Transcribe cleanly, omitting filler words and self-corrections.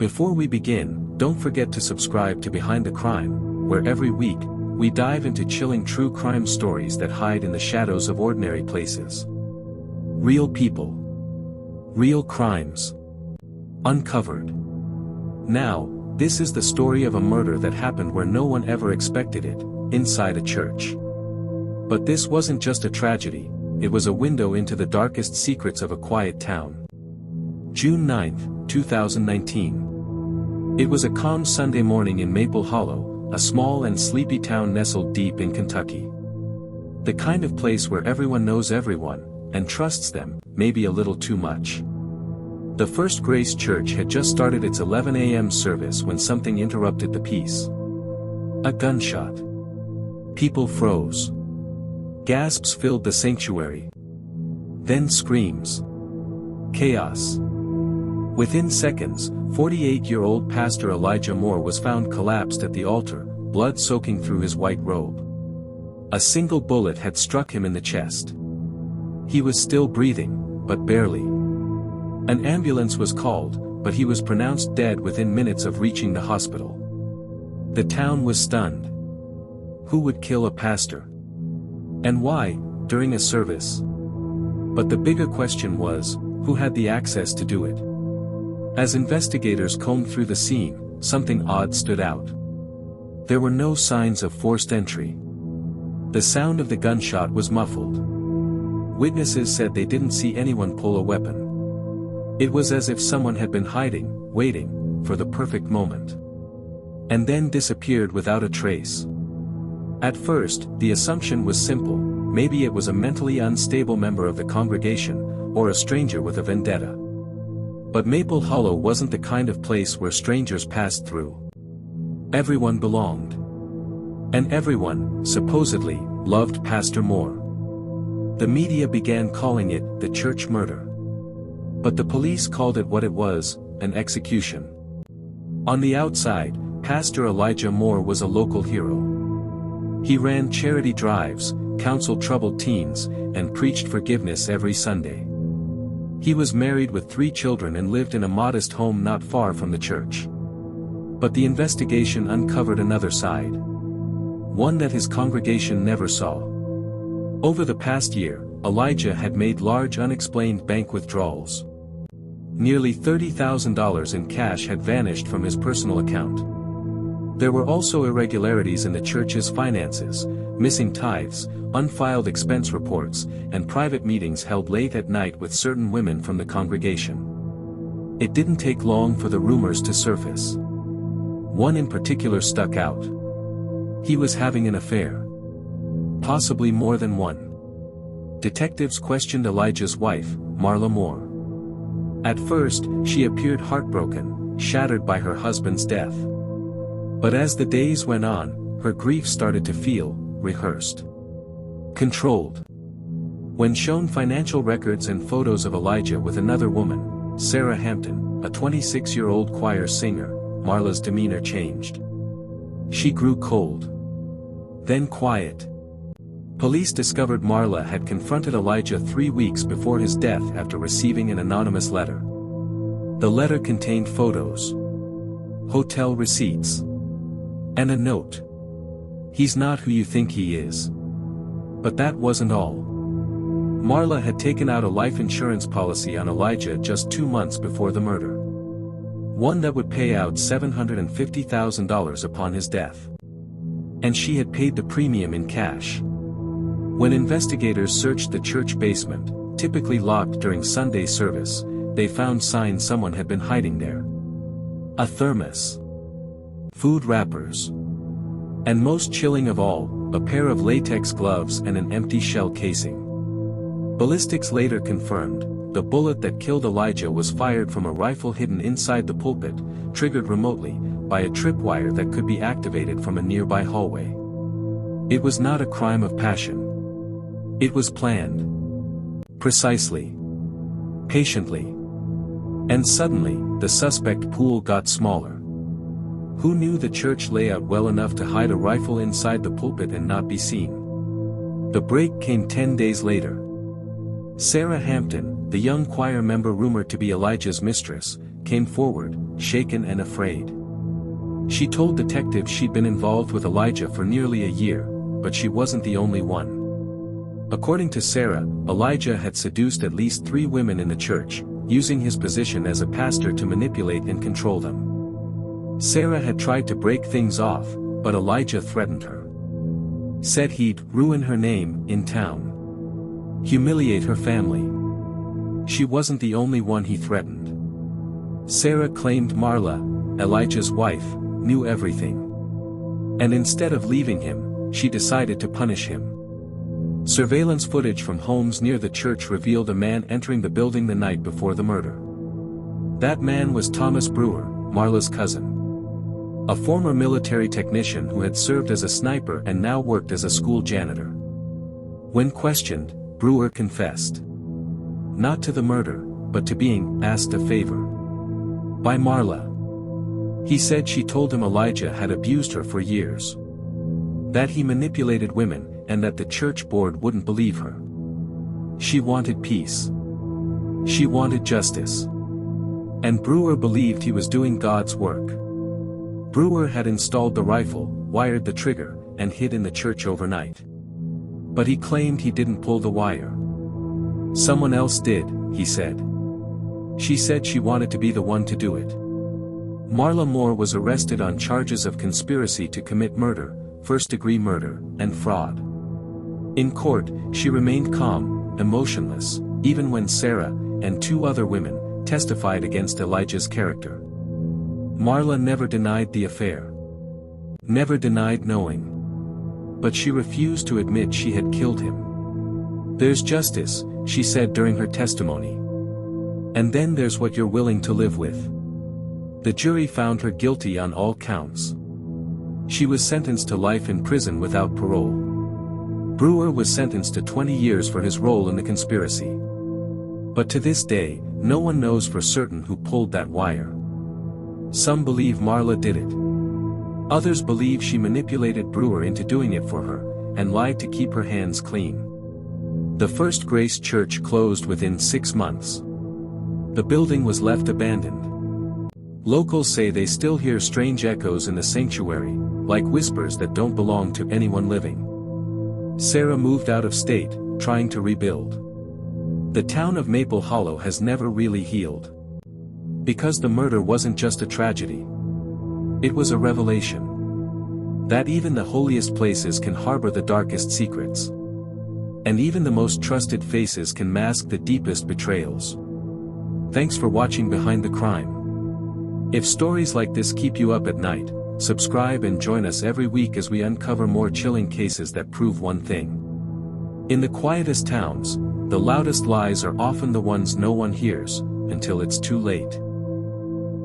Before we begin, don't forget to subscribe to Behind the Crime, where every week, we dive into chilling true crime stories that hide in the shadows of ordinary places. Real people. Real crimes. Uncovered. Now, this is the story of a murder that happened where no one ever expected it, inside a church. But this wasn't just a tragedy, it was a window into the darkest secrets of a quiet town. June 9, 2019. It was a calm Sunday morning in Maple Hollow, a small and sleepy town nestled deep in Kentucky. The kind of place where everyone knows everyone, and trusts them, maybe a little too much. The First Grace Church had just started its 11 a.m. service when something interrupted the peace. A gunshot. People froze. Gasps filled the sanctuary. Then screams. Chaos. Within seconds, 48-year-old Pastor Elijah Moore was found collapsed at the altar, blood soaking through his white robe. A single bullet had struck him in the chest. He was still breathing, but barely. An ambulance was called, but he was pronounced dead within minutes of reaching the hospital. The town was stunned. Who would kill a pastor? And why, during a service? But the bigger question was, who had the access to do it? As investigators combed through the scene, something odd stood out. There were no signs of forced entry. The sound of the gunshot was muffled. Witnesses said they didn't see anyone pull a weapon. It was as if someone had been hiding, waiting, for the perfect moment. And then disappeared without a trace. At first, the assumption was simple, maybe it was a mentally unstable member of the congregation, or a stranger with a vendetta. But Maple Hollow wasn't the kind of place where strangers passed through. Everyone belonged. And everyone, supposedly, loved Pastor Moore. The media began calling it the church murder. But the police called it what it was, an execution. On the outside, Pastor Elijah Moore was a local hero. He ran charity drives, counseled troubled teens, and preached forgiveness every Sunday. He was married with 3 children and lived in a modest home not far from the church. But the investigation uncovered another side. One that his congregation never saw. Over the past year, Elijah had made large unexplained bank withdrawals. Nearly $30,000 in cash had vanished from his personal account. There were also irregularities in the church's finances, missing tithes, unfiled expense reports, and private meetings held late at night with certain women from the congregation. It didn't take long for the rumors to surface. One in particular stuck out. He was having an affair. Possibly more than one. Detectives questioned Elijah's wife, Marla Moore. At first, she appeared heartbroken, shattered by her husband's death. But as the days went on, her grief started to feel rehearsed. Controlled. When shown financial records and photos of Elijah with another woman, Sarah Hampton, a 26-year-old choir singer, Marla's demeanor changed. She grew cold. Then quiet. Police discovered Marla had confronted Elijah 3 weeks before his death after receiving an anonymous letter. The letter contained photos, hotel receipts, and a note. He's not who you think he is. But that wasn't all. Marla had taken out a life insurance policy on Elijah just 2 months before the murder. One that would pay out $750,000 upon his death. And she had paid the premium in cash. When investigators searched the church basement, typically locked during Sunday service, they found signs someone had been hiding there. A thermos. Food wrappers. And most chilling of all, a pair of latex gloves and an empty shell casing. Ballistics later confirmed, the bullet that killed Elijah was fired from a rifle hidden inside the pulpit, triggered remotely, by a tripwire that could be activated from a nearby hallway. It was not a crime of passion. It was planned. Precisely. Patiently. And suddenly, the suspect pool got smaller. Who knew the church layout well enough to hide a rifle inside the pulpit and not be seen? The break came 10 days later. Sarah Hampton, the young choir member rumored to be Elijah's mistress, came forward, shaken and afraid. She told detectives she'd been involved with Elijah for nearly a year, but she wasn't the only one. According to Sarah, Elijah had seduced at least 3 women in the church, using his position as a pastor to manipulate and control them. Sarah had tried to break things off, but Elijah threatened her. Said he'd ruin her name in town. Humiliate her family. She wasn't the only one he threatened. Sarah claimed Marla, Elijah's wife, knew everything. And instead of leaving him, she decided to punish him. Surveillance footage from homes near the church revealed a man entering the building the night before the murder. That man was Thomas Brewer, Marla's cousin. A former military technician who had served as a sniper and now worked as a school janitor. When questioned, Brewer confessed. Not to the murder, but to being asked a favor. By Marla. He said she told him Elijah had abused her for years. That he manipulated women, and that the church board wouldn't believe her. She wanted peace. She wanted justice. And Brewer believed he was doing God's work. Brewer had installed the rifle, wired the trigger, and hid in the church overnight. But he claimed he didn't pull the wire. Someone else did, he said. She said she wanted to be the one to do it. Marla Moore was arrested on charges of conspiracy to commit murder, first-degree murder, and fraud. In court, she remained calm, emotionless, even when Sarah, and 2 other women, testified against Elijah's character. Marla never denied the affair. Never denied knowing. But she refused to admit she had killed him. There's justice, she said during her testimony. And then there's what you're willing to live with. The jury found her guilty on all counts. She was sentenced to life in prison without parole. Brewer was sentenced to 20 years for his role in the conspiracy. But to this day, no one knows for certain who pulled that wire. Some believe Marla did it. Others believe she manipulated Brewer into doing it for her, and lied to keep her hands clean. The First Grace Church closed within 6 months. The building was left abandoned. Locals say they still hear strange echoes in the sanctuary, like whispers that don't belong to anyone living. Sarah moved out of state, trying to rebuild. The town of Maple Hollow has never really healed. Because the murder wasn't just a tragedy. It was a revelation. That even the holiest places can harbor the darkest secrets. And even the most trusted faces can mask the deepest betrayals. Thanks for watching Behind the Crime. If stories like this keep you up at night, subscribe and join us every week as we uncover more chilling cases that prove one thing. In the quietest towns, the loudest lies are often the ones no one hears, until it's too late.